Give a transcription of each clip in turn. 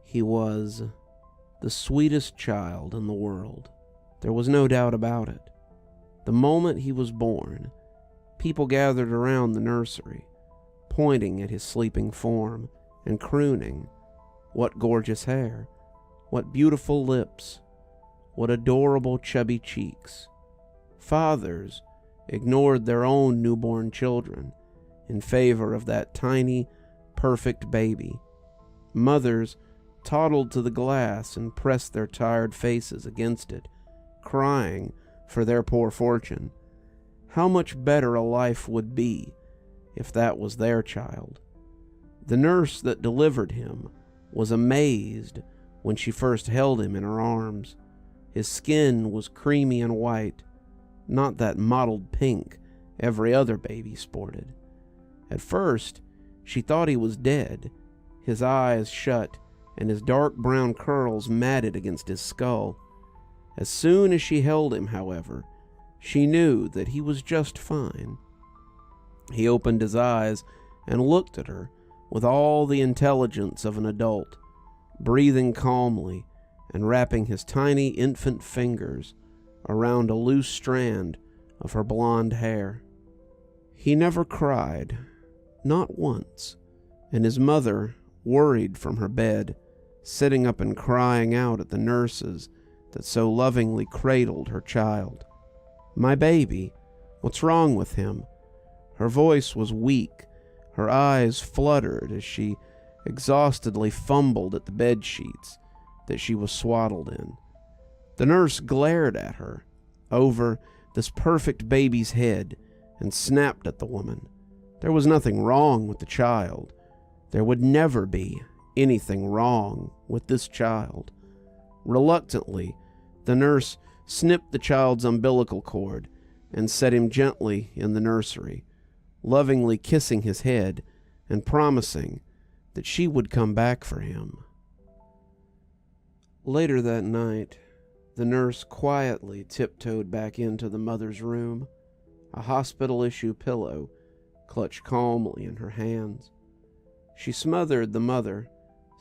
He was the sweetest child in the world. There was no doubt about it. The moment he was born, people gathered around the nursery, pointing at his sleeping form and crooning, "What gorgeous hair! What beautiful lips! What adorable chubby cheeks!" Fathers ignored their own newborn children in favor of that tiny, perfect baby. Mothers toddled to the glass and pressed their tired faces against it, crying for their poor fortune. How much better a life would be if that was their child. The nurse that delivered him was amazed when she first held him in her arms. His skin was creamy and white, not that mottled pink every other baby sported. At first, she thought he was dead, his eyes shut and his dark brown curls matted against his skull. As soon as she held him, however, she knew that he was just fine. He opened his eyes and looked at her with all the intelligence of an adult, breathing calmly and wrapping his tiny infant fingers around a loose strand of her blonde hair. He never cried, not once, and his mother worried from her bed, sitting up and crying out at the nurses that so lovingly cradled her child. "My baby, what's wrong with him?" Her voice was weak, her eyes fluttered as she exhaustedly fumbled at the bed sheets that she was swaddled in. The nurse glared at her over this perfect baby's head and snapped at the woman. There was nothing wrong with the child. There would never be anything wrong with this child. Reluctantly, the nurse snipped the child's umbilical cord and set him gently in the nursery, lovingly kissing his head and promising that she would come back for him. Later that night, the nurse quietly tiptoed back into the mother's room, a hospital-issue pillow clutched calmly in her hands. She smothered the mother,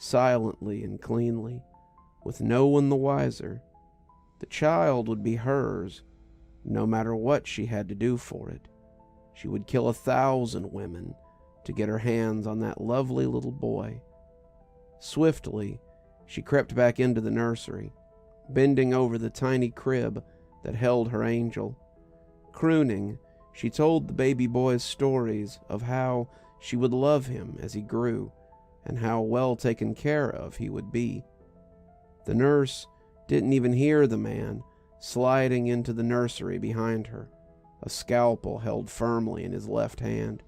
silently and cleanly, with no one the wiser. The child would be hers, no matter what she had to do for it. She would kill 1,000 women to get her hands on that lovely little boy. Swiftly, she crept back into the nursery, bending over the tiny crib that held her angel. Crooning, she told the baby boy's stories of how she would love him as he grew, and how well taken care of he would be. The nurse didn't even hear the man sliding into the nursery behind her, a scalpel held firmly in his left hand.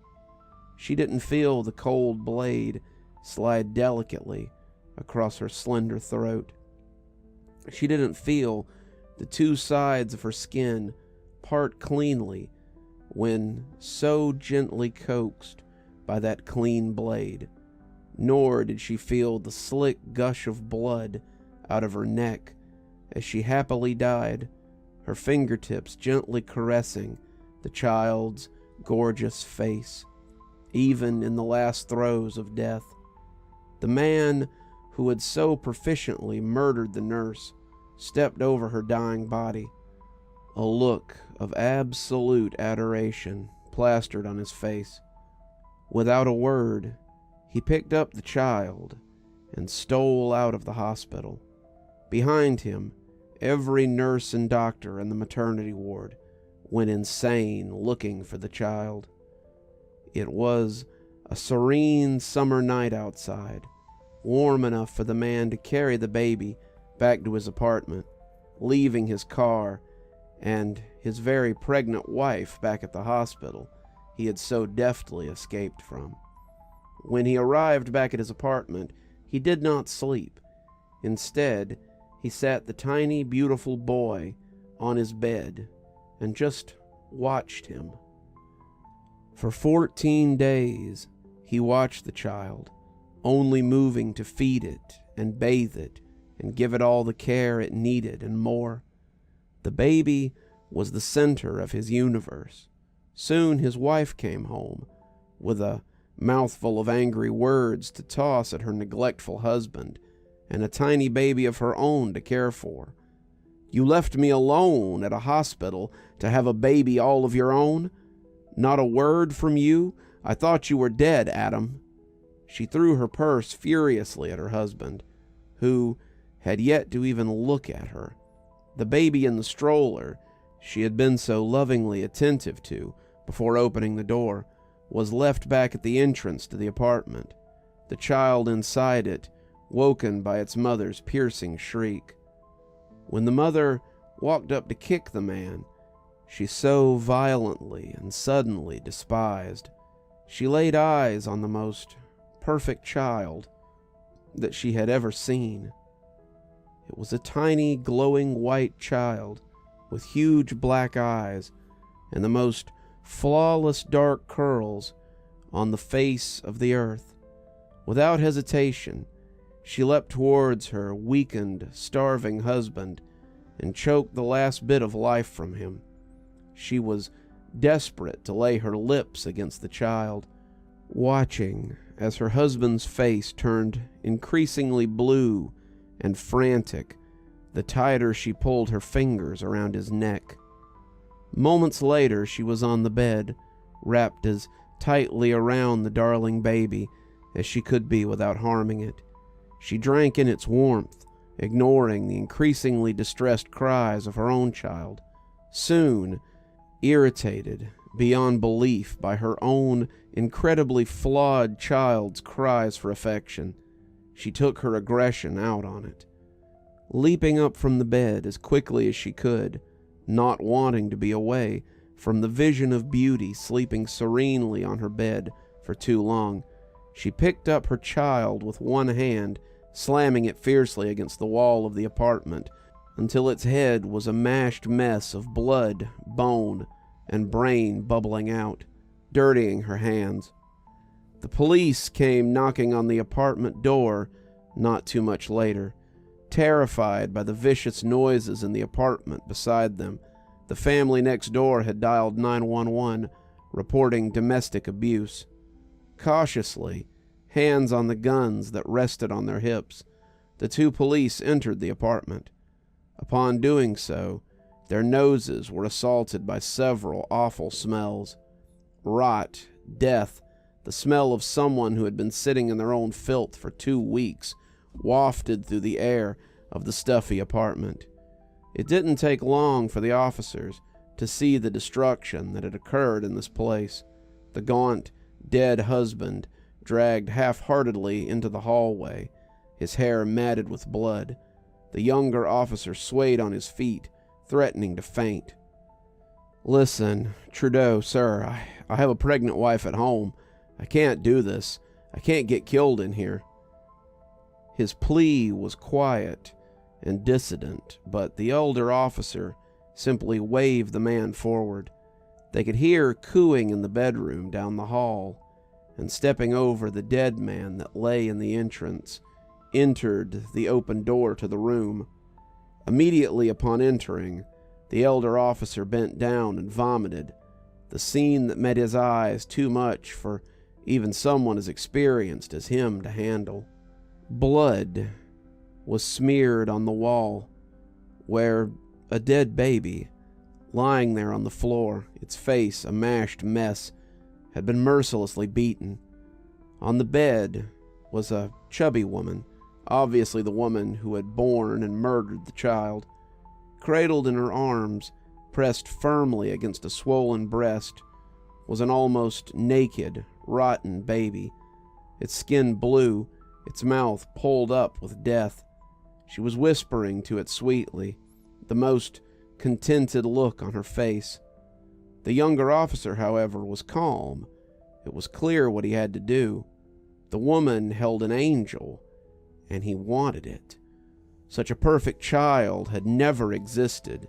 She didn't feel the cold blade slide delicately across her slender throat. She didn't feel the two sides of her skin part cleanly when so gently coaxed by that clean blade, nor did she feel the slick gush of blood out of her neck as she happily died, her fingertips gently caressing the child's gorgeous face, even in the last throes of death. The man who had so proficiently murdered the nurse stepped over her dying body, a look of absolute adoration plastered on his face. Without a word, he picked up the child and stole out of the hospital. Behind him, every nurse and doctor in the maternity ward went insane looking for the child. It was a serene summer night outside, warm enough for the man to carry the baby back to his apartment, leaving his car and his very pregnant wife back at the hospital he had so deftly escaped from. When he arrived back at his apartment, he did not sleep. Instead, he sat the tiny, beautiful boy on his bed and just watched him. For 14 days, he watched the child, only moving to feed it and bathe it and give it all the care it needed and more. The baby was the center of his universe. Soon his wife came home, with a mouthful of angry words to toss at her neglectful husband, and a tiny baby of her own to care for. You left me alone at a hospital to have a baby all of your own? Not a word from you? I thought you were dead, Adam." She threw her purse furiously at her husband, who had yet to even look at her. The baby in the stroller she had been so lovingly attentive to before opening the door was left back at the entrance to the apartment, the child inside it woken by its mother's piercing shriek. When the mother walked up to kick the man she so violently and suddenly despised, she laid eyes on the most perfect child that she had ever seen. It was a tiny, glowing white child with huge black eyes and the most flawless dark curls on the face of the earth. Without hesitation, she leapt towards her weakened, starving husband and choked the last bit of life from him. She was desperate to lay her lips against the child, watching as her husband's face turned increasingly blue and frantic the tighter she pulled her fingers around his neck. Moments later, she was on the bed, wrapped as tightly around the darling baby as she could be without harming it. She drank in its warmth, ignoring the increasingly distressed cries of her own child. Soon, irritated beyond belief by her own incredibly flawed child's cries for affection, she took her aggression out on it. Leaping up from the bed as quickly as she could, not wanting to be away from the vision of beauty sleeping serenely on her bed for too long, she picked up her child with one hand, slamming it fiercely against the wall of the apartment until its head was a mashed mess of blood, bone, and brain bubbling out, dirtying her hands. The police came knocking on the apartment door not too much later. Terrified by the vicious noises in the apartment beside them, the family next door had dialed 911, reporting domestic abuse. Cautiously, hands on the guns that rested on their hips, the two police entered the apartment. Upon doing so, their noses were assaulted by several awful smells. Rot, death, the smell of someone who had been sitting in their own filth for 2 weeks, wafted through the air of the stuffy apartment. It didn't take long for the officers to see the destruction that had occurred in this place. The gaunt, dead husband dragged half-heartedly into the hallway, his hair matted with blood. The younger officer swayed on his feet, threatening to faint. "Listen, Trudeau, sir, I have a pregnant wife at home. I can't do this. I can't get killed in here." His plea was quiet and dissident, but the elder officer simply waved the man forward. They could hear cooing in the bedroom down the hall, and stepping over the dead man that lay in the entrance, entered the open door to the room. Immediately upon entering, the elder officer bent down and vomited, the scene that met his eyes too much for even someone as experienced as him to handle. Blood was smeared on the wall, where a dead baby, lying there on the floor, its face a mashed mess, had been mercilessly beaten. On the bed was a chubby woman, obviously the woman who had borne and murdered the child. Cradled in her arms, pressed firmly against a swollen breast, was an almost naked, rotten baby, its skin blue, its mouth pulled up with death. She was whispering to it sweetly, the most contented look on her face. The younger officer, however, was calm. It was clear what he had to do. The woman held an angel, and he wanted it. Such a perfect child had never existed.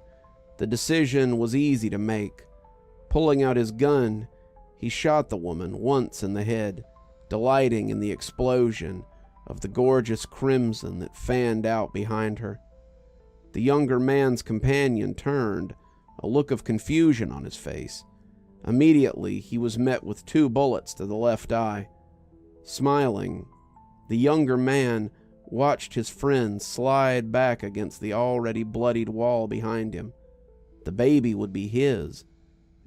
The decision was easy to make. Pulling out his gun, he shot the woman once in the head, delighting in the explosion of the gorgeous crimson that fanned out behind her. The younger man's companion turned, a look of confusion on his face. Immediately, he was met with 2 bullets to the left eye. Smiling, the younger man watched his friend slide back against the already bloodied wall behind him. The baby would be his,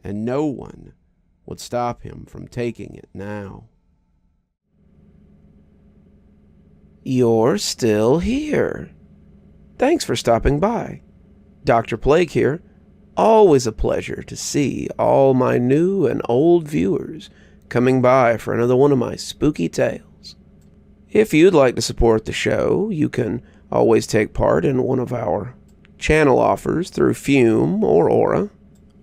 and no one would stop him from taking it now. You're still here. Thanks for stopping by. Dr. Plague here. Always a pleasure to see all my new and old viewers coming by for another one of my spooky tales. If you'd like to support the show, you can always take part in one of our channel offers through Fume or Aura,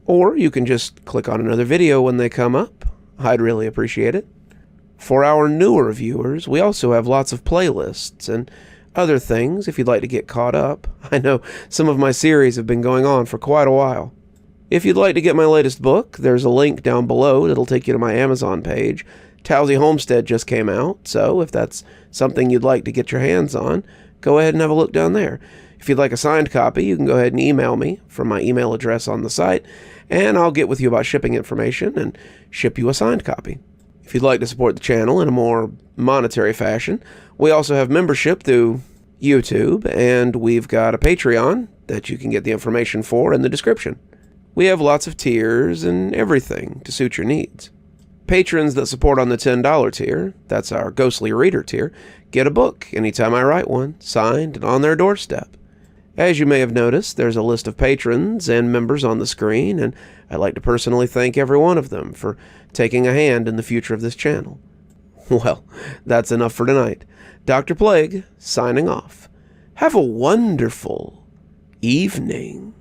or you can just click on another video when they come up. I'd really appreciate it. For our newer viewers, we also have lots of playlists and other things if you'd like to get caught up. I know some of my series have been going on for quite a while. If you'd like to get my latest book, there's a link down below that'll take you to my Amazon page. Towesey Homestead just came out, so if that's something you'd like to get your hands on, go ahead and have a look down there. If you'd like a signed copy, you can go ahead and email me from my email address on the site, and I'll get with you about shipping information and ship you a signed copy. If you'd like to support the channel in a more monetary fashion, we also have membership through YouTube, and we've got a Patreon that you can get the information for in the description. We have lots of tiers and everything to suit your needs. Patrons that support on the $10 tier, that's our Ghostly Reader tier, get a book anytime I write one, signed and on their doorstep. As you may have noticed, there's a list of patrons and members on the screen, and I'd like to personally thank every one of them for taking a hand in the future of this channel. Well, that's enough for tonight. Dr. Plague, signing off. Have a wonderful evening.